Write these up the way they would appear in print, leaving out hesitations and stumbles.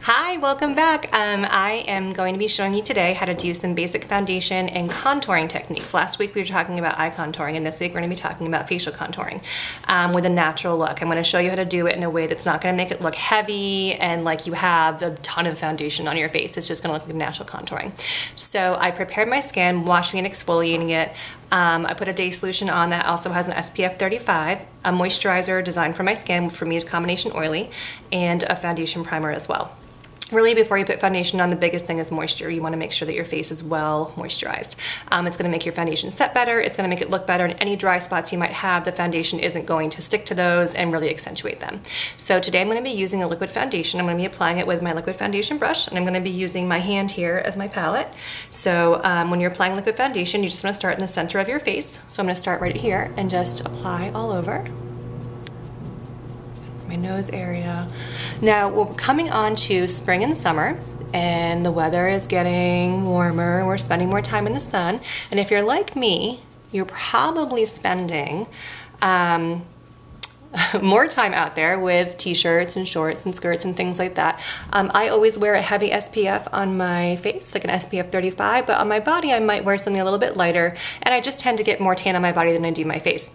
Hi, welcome back. I am going to be showing you today how to do some basic foundation and contouring techniques. Last week we were talking about eye contouring, and this week we're going to be talking about facial contouring with a natural look. I'm going to show you how to do it in a way that's not going to make it look heavy and like you have a ton of foundation on your face. It's just going to look like natural contouring. So I prepared my skin, washing and exfoliating it. I put a day solution on that also has an SPF 35, a moisturizer designed for my skin, which for me is combination oily, and a foundation primer as well. Really, before you put foundation on, the biggest thing is moisture. You want to make sure that your face is well moisturized. It's going to make your foundation set better, it's going to make it look better, and any dry spots you might have, the foundation isn't going to stick to those and really accentuate them. So today I'm going to be using a liquid foundation. I'm going to be applying it with my liquid foundation brush, and I'm going to be using my hand here as my palette. So when you're applying liquid foundation, you just want to start in the center of your face. So I'm going to start right here and just apply all over my nose area. Now we're coming on to spring and summer, and the weather is getting warmer. We're spending more time in the sun, and if you're like me, you're probably spending more time out there with t-shirts and shorts and skirts and things like that. I always wear a heavy SPF on my face, like an SPF 35, but on my body I might wear something a little bit lighter, and I just tend to get more tan on my body than I do my face.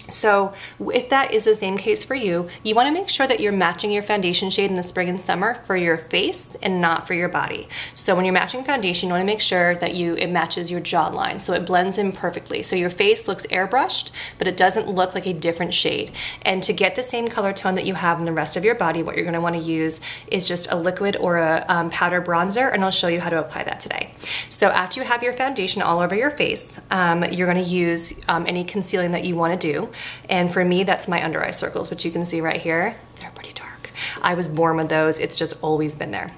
So if that is the same case for you, you want to make sure that you're matching your foundation shade in the spring and summer for your face and not for your body. So when you're matching foundation, you want to make sure that it matches your jawline, so it blends in perfectly. So your face looks airbrushed, but it doesn't look like a different shade. And to get the same color tone that you have in the rest of your body, what you're going to want to use is just a liquid or a powder bronzer, and I'll show you how to apply that today. So after you have your foundation all over your face, you're going to use any concealing that you want to do. And for me, that's my under eye circles, which you can see right here. They're pretty dark. I was born with those. It's just always been there.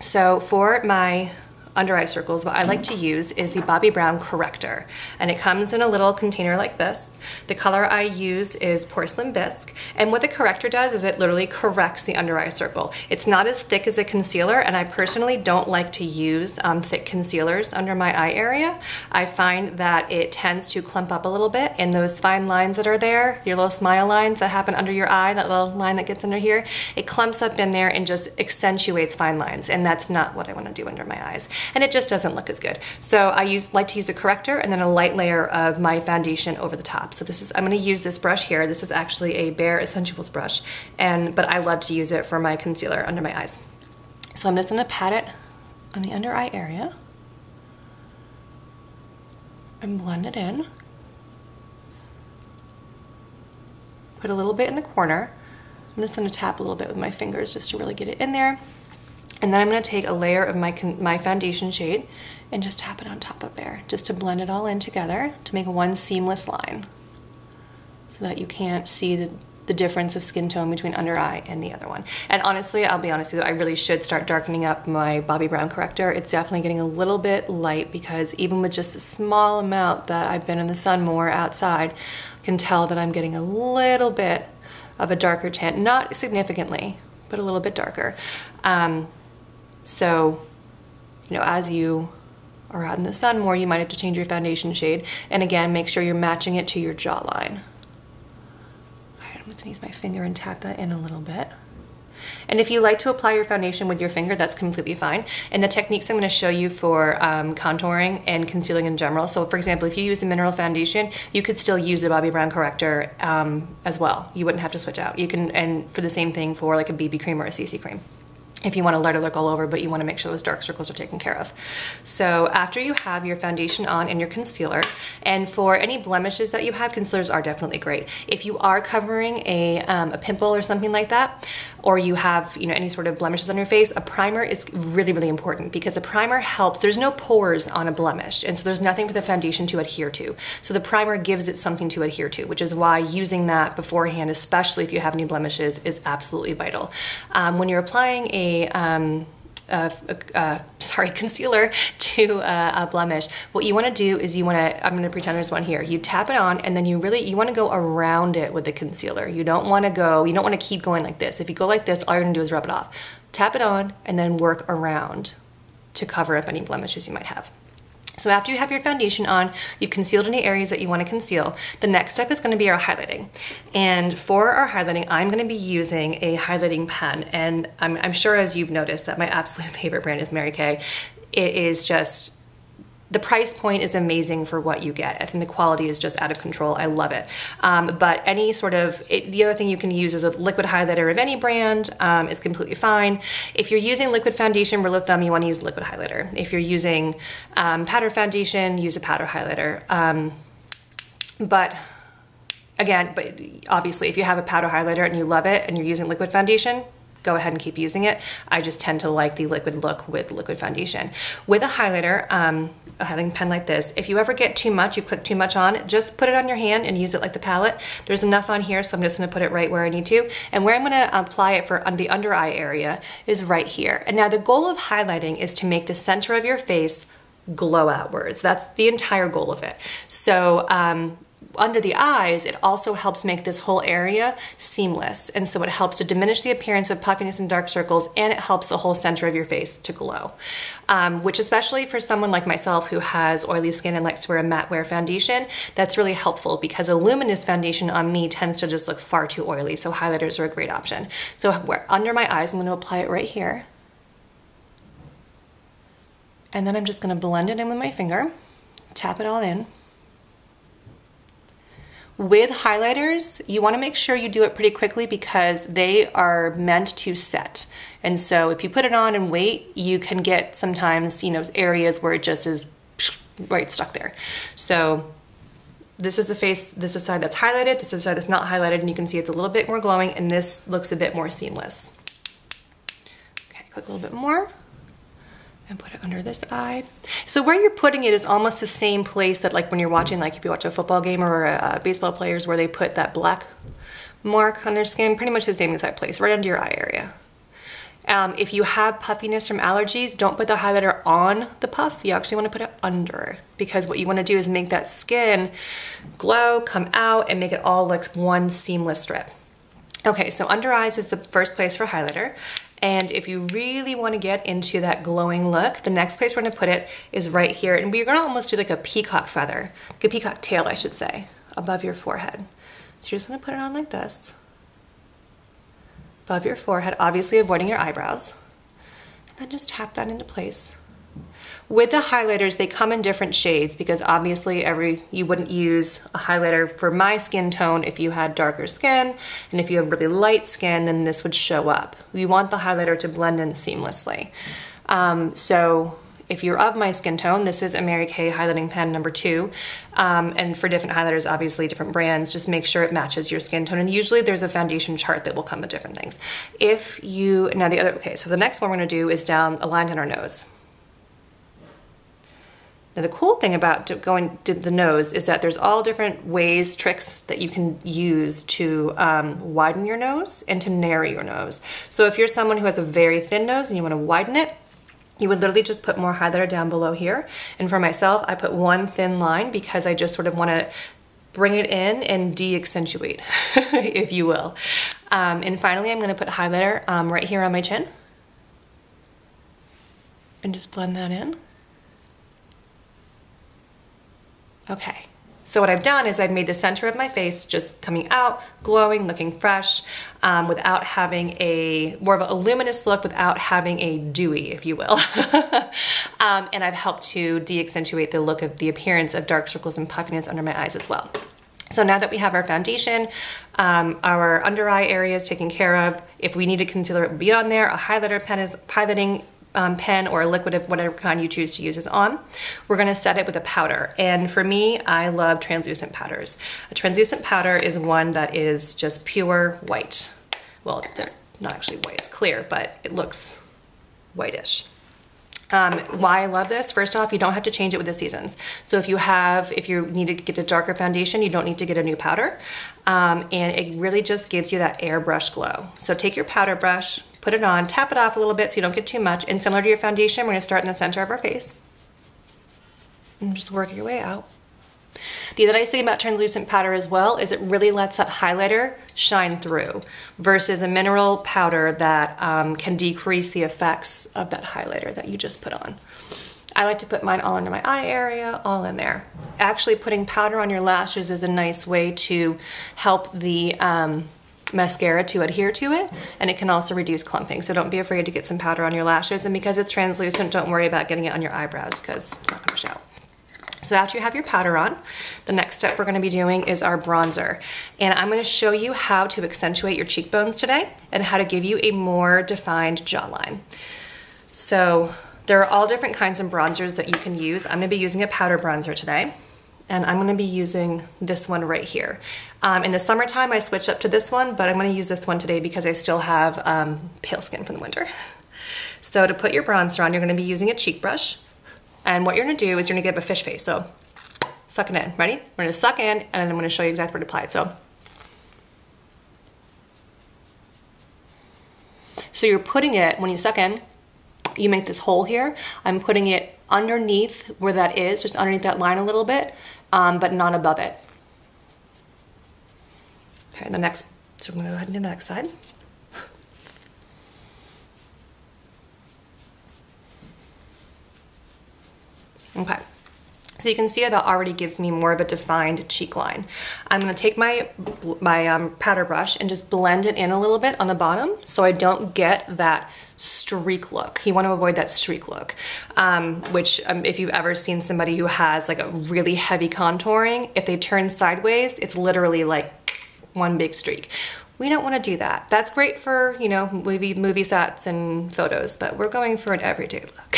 So for my under eye circles, what I like to use is the Bobbi Brown corrector, and it comes in a little container like this. The color I used is Porcelain Bisque, and what the corrector does is it literally corrects the under eye circle. It's not as thick as a concealer, and I personally don't like to use thick concealers under my eye area. I find that it tends to clump up a little bit, and those fine lines that are there, your little smile lines that happen under your eye, that little line that gets under here, it clumps up in there and just accentuates fine lines, and that's not what I want to do under my eyes. And it just doesn't look as good. So I like to use a corrector and then a light layer of my foundation over the top. So I'm going to use this brush here. This is actually a Bare Essentials brush, but I love to use it for my concealer under my eyes. So I'm just going to pat it on the under eye area and blend it in. Put a little bit in the corner. I'm just going to tap a little bit with my fingers just to really get it in there. And then I'm going to take a layer of my foundation shade and just tap it on top of there, just to blend it all in together to make one seamless line, so that you can't see the difference of skin tone between under eye and the other one. And honestly, I'll be honest with you, I really should start darkening up my Bobbi Brown corrector. It's definitely getting a little bit light, because even with just a small amount that I've been in the sun more outside, I can tell that I'm getting a little bit of a darker tint, not significantly, but a little bit darker. So, you know, as you are out in the sun more, you might have to change your foundation shade. And again, make sure you're matching it to your jawline. All right, I'm just gonna use my finger and tap that in a little bit. And if you like to apply your foundation with your finger, that's completely fine. And the techniques I'm going to show you for contouring and concealing in general. So for example, if you use a mineral foundation, you could still use a Bobbi Brown corrector as well. You wouldn't have to switch out. You can, and for the same thing for like a BB cream or a CC cream, if you want a lighter look all over, but you want to make sure those dark circles are taken care of. So after you have your foundation on and your concealer, and for any blemishes that you have, concealers are definitely great. If you are covering a pimple or something like that, or you have, you know, any sort of blemishes on your face, a primer is really, really important, because a primer helps. There's no pores on a blemish, and so there's nothing for the foundation to adhere to. So the primer gives it something to adhere to, which is why using that beforehand, especially if you have any blemishes, is absolutely vital. When you're applying a concealer to a blemish, what you want to do is I'm going to pretend there's one here. You tap it on, and then you want to go around it with the concealer. You don't want to keep going like this. If you go like this, all you're going to do is rub it off. Tap it on and then work around to cover up any blemishes you might have. So after you have your foundation on, you've concealed any areas that you want to conceal, the next step is going to be our highlighting. And for our highlighting, I'm going to be using a highlighting pen. And I'm sure as you've noticed that my absolute favorite brand is Mary Kay. It is just, the price point is amazing for what you get. I think the quality is just out of control. I love it. But any sort of, the other thing you can use is a liquid highlighter of any brand is completely fine. If you're using liquid foundation, rule of thumb, you want to use liquid highlighter. If you're using powder foundation, use a powder highlighter. But obviously if you have a powder highlighter and you love it and you're using liquid foundation, go ahead and keep using it. I just tend to like the liquid look with liquid foundation. With a highlighter, a highlighting pen like this, if you ever get too much, you click too much on, just put it on your hand and use it like the palette. There's enough on here, so I'm just gonna put it right where I need to. And where I'm gonna apply it for the under eye area is right here. And now the goal of highlighting is to make the center of your face glow outwards. That's the entire goal of it. So, under the eyes, it also helps make this whole area seamless. And so it helps to diminish the appearance of puffiness and dark circles, and it helps the whole center of your face to glow. Which especially for someone like myself who has oily skin and likes to wear a matte wear foundation, that's really helpful because a luminous foundation on me tends to just look far too oily. So highlighters are a great option. So under my eyes, I'm going to apply it right here. And then I'm just going to blend it in with my finger, tap it all in. With highlighters, you want to make sure you do it pretty quickly because they are meant to set. And so if you put it on and wait, you can get sometimes, areas where it just is right stuck there. So this is the face, this is the side that's highlighted, this is the side that's not highlighted, and you can see it's a little bit more glowing, and this looks a bit more seamless. Okay, click a little bit more. And put it under this eye. So where you're putting it is almost the same place that like when you're watching, like if you watch a football game or a baseball players where they put that black mark on their skin, pretty much the same exact place, right under your eye area. If you have puffiness from allergies, don't put the highlighter on the puff. You actually want to put it under, because what you want to do is make that skin glow, come out, and make it all like one seamless strip. Okay, so under eyes is the first place for highlighter. And if you really want to get into that glowing look, the next place we're going to put it is right here. And we're going to almost do like a peacock feather, like a peacock tail, I should say, above your forehead. So you're just going to put it on like this, above your forehead, obviously avoiding your eyebrows. And then just tap that into place. With the highlighters, they come in different shades because obviously you wouldn't use a highlighter for my skin tone if you had darker skin, and if you have really light skin, then this would show up. You want the highlighter to blend in seamlessly. So if you're of my skin tone, this is a Mary Kay highlighting pen number 2. And for different highlighters, obviously different brands, just make sure it matches your skin tone. And usually there's a foundation chart that will come with different things. So the next one we're gonna do is down a line down our nose. Now the cool thing about going to the nose is that there's all different ways, tricks that you can use to widen your nose and to narrow your nose. So if you're someone who has a very thin nose and you want to widen it, you would literally just put more highlighter down below here. And for myself, I put one thin line because I just sort of want to bring it in and de-accentuate, if you will. And finally, I'm going to put highlighter right here on my chin and just blend that in. Okay, so what I've done is I've made the center of my face just coming out, glowing, looking fresh, without having more of a luminous look, without having a dewy, if you will. And I've helped to de-accentuate the look of the appearance of dark circles and puffiness under my eyes as well. So now that we have our foundation, our under eye area is taken care of. If we need a concealer, it will be on there. A highlighter pen is highlighting pen or a liquid of whatever kind you choose to use is on. We're going to set it with a powder, and for me, I love translucent powders. A translucent powder is one that is just pure white. Well, it's not actually white, it's clear, but it looks whitish. Why I love this, first off, you don't have to change it with the seasons. So if you need to get a darker foundation, you don't need to get a new powder. And it really just gives you that airbrush glow. So take your powder brush, put it on, tap it off a little bit so you don't get too much. And similar to your foundation, we're gonna start in the center of our face. And just work your way out. The other nice thing about translucent powder as well is it really lets that highlighter shine through versus a mineral powder that can decrease the effects of that highlighter that you just put on. I like to put mine all under my eye area, all in there. Actually, putting powder on your lashes is a nice way to help the mascara to adhere to it, and it can also reduce clumping. So don't be afraid to get some powder on your lashes, and because it's translucent, don't worry about getting it on your eyebrows because it's not gonna show. So after you have your powder on, the next step we're gonna be doing is our bronzer. And I'm gonna show you how to accentuate your cheekbones today and how to give you a more defined jawline. So there are all different kinds of bronzers that you can use. I'm gonna be using a powder bronzer today, and I'm gonna be using this one right here. In the summertime, I switch up to this one, but I'm gonna use this one today because I still have pale skin from the winter. So to put your bronzer on, you're gonna be using a cheek brush. And what you're gonna do is you're gonna get a fish face. So suck it in, ready? We're gonna suck in, and then I'm gonna show you exactly where to apply it. So you're putting it, when you suck in, you make this hole here. I'm putting it underneath where that is, just underneath that line a little bit, but not above it. Okay, the next, so I'm gonna go ahead and do the next side. Okay, so you can see how that already gives me more of a defined cheek line. I'm gonna take my powder brush and just blend it in a little bit on the bottom so I don't get that streak look. You wanna avoid that streak look, which if you've ever seen somebody who has like a really heavy contouring, if they turn sideways, it's literally like one big streak. We don't want to do that. That's great for, you know, movie sets and photos, but we're going for an everyday look.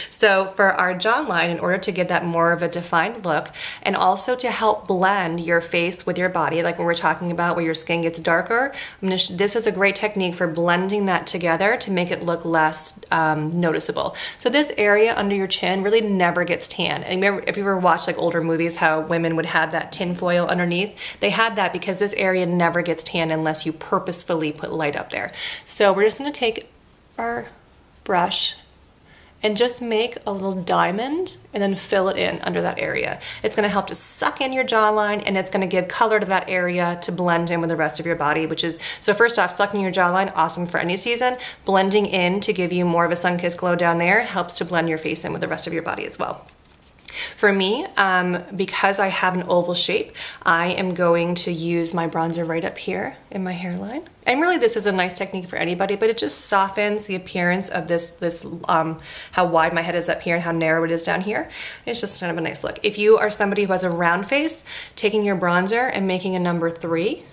So for our jawline, in order to get that more of a defined look, and also to help blend your face with your body, like when we're talking about where your skin gets darker, this is a great technique for blending that together to make it look less noticeable. So this area under your chin really never gets tan. And remember, if you ever watched like older movies, how women would have that tin foil underneath, they had that because this area never gets tan unless you purposefully put light up there. So we're just gonna take our brush and just make a little diamond and then fill it in under that area. It's gonna help to suck in your jawline, and it's gonna give color to that area to blend in with the rest of your body, which is, so first off, sucking your jawline, awesome for any season. Blending in to give you more of a sun-kissed glow down there helps to blend your face in with the rest of your body as well. For me, because I have an oval shape, I am going to use my bronzer right up here in my hairline. And really this is a nice technique for anybody, but it just softens the appearance of this how wide my head is up here and how narrow it is down here. It's just kind of a nice look. If you are somebody who has a round face, taking your bronzer and making a number 3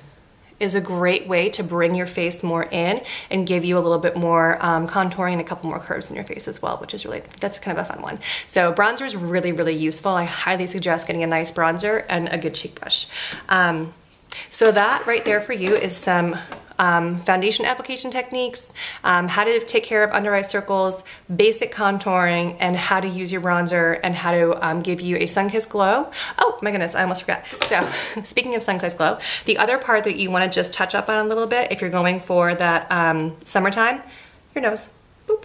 is a great way to bring your face more in and give you a little bit more contouring and a couple more curves in your face as well, which is really, that's kind of a fun one. So bronzer is really, really useful. I highly suggest getting a nice bronzer and a good cheek brush. So that right there for you is some foundation application techniques, how to take care of under eye circles, basic contouring, and how to use your bronzer and how to give you a sun-kissed glow. Oh my goodness, I almost forgot. So speaking of sun-kissed glow, the other part that you want to just touch up on a little bit if you're going for that summertime, your nose. Boop.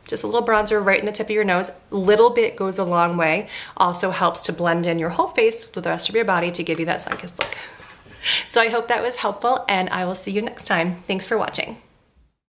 Just a little bronzer right in the tip of your nose. Little bit goes a long way. Also helps to blend in your whole face with the rest of your body to give you that sun-kissed look. So I hope that was helpful, and I will see you next time. Thanks for watching.